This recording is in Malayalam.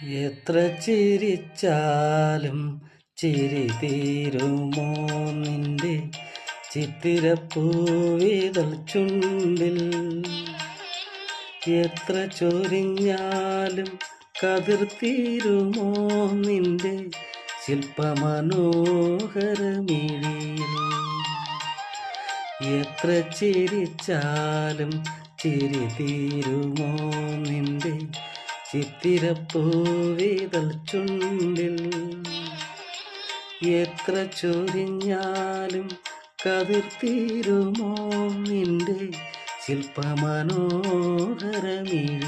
എത്ര ചിരിച്ചാലും ചിരി തീരുമോ നിന്റെ ചിത്തിരപ്പൂവിതൾ ചുണ്ടിൽ? എത്ര ചൊരിഞ്ഞാലും കതിർ തീരുമോ നിന്റെ ശില്പമനോഹരമിഴിയിൽ? എത്ര ചിരിച്ചാലും ചിരി തീരുമോ നിന്റെ ചിത്തിരപ്പൂവിതൾ ചുണ്ടിൽ? എത്ര ചൊരിഞ്ഞാലും കതിർ തീരുമോ നിന്റെ ശില്പമനോഹരമിഴിയിൽ?